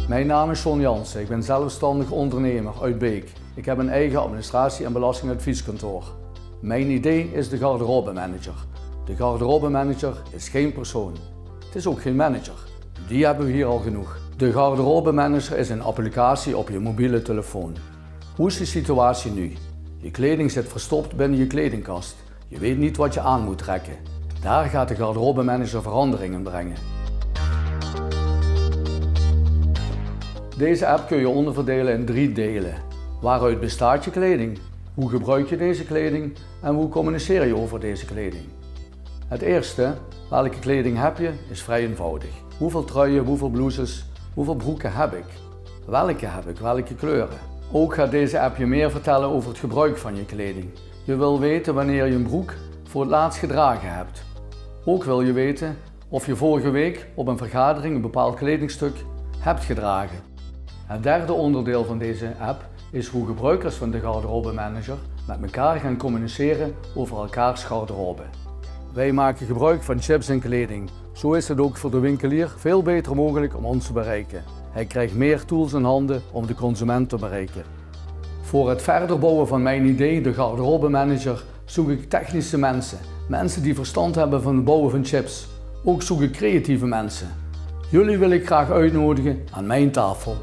Mijn naam is John Jansen, ik ben zelfstandig ondernemer uit Beek. Ik heb een eigen administratie- en belastingadvieskantoor. Mijn idee is de garderobemanager. De garderobemanager is geen persoon. Het is ook geen manager. Die hebben we hier al genoeg. De garderobemanager is een applicatie op je mobiele telefoon. Hoe is de situatie nu? Je kleding zit verstopt binnen je kledingkast. Je weet niet wat je aan moet trekken. Daar gaat de garderobemanager veranderingen brengen. Deze app kun je onderverdelen in 3 delen. Waaruit bestaat je kleding? Hoe gebruik je deze kleding? En hoe communiceer je over deze kleding? Het eerste, welke kleding heb je, is vrij eenvoudig. Hoeveel truien, hoeveel blouses, hoeveel broeken heb ik? Welke kleuren? Ook gaat deze app je meer vertellen over het gebruik van je kleding. Je wil weten wanneer je een broek voor het laatst gedragen hebt. Ook wil je weten of je vorige week op een vergadering een bepaald kledingstuk hebt gedragen. Het derde onderdeel van deze app is hoe gebruikers van de garderobemanager met elkaar gaan communiceren over elkaars garderobe. Wij maken gebruik van chips in kleding. Zo is het ook voor de winkelier veel beter mogelijk om ons te bereiken. Hij krijgt meer tools in handen om de consument te bereiken. Voor het verder bouwen van mijn idee, de garderobemanager, zoek ik technische mensen. Mensen die verstand hebben van het bouwen van chips. Ook zoek ik creatieve mensen. Jullie wil ik graag uitnodigen aan mijn tafel.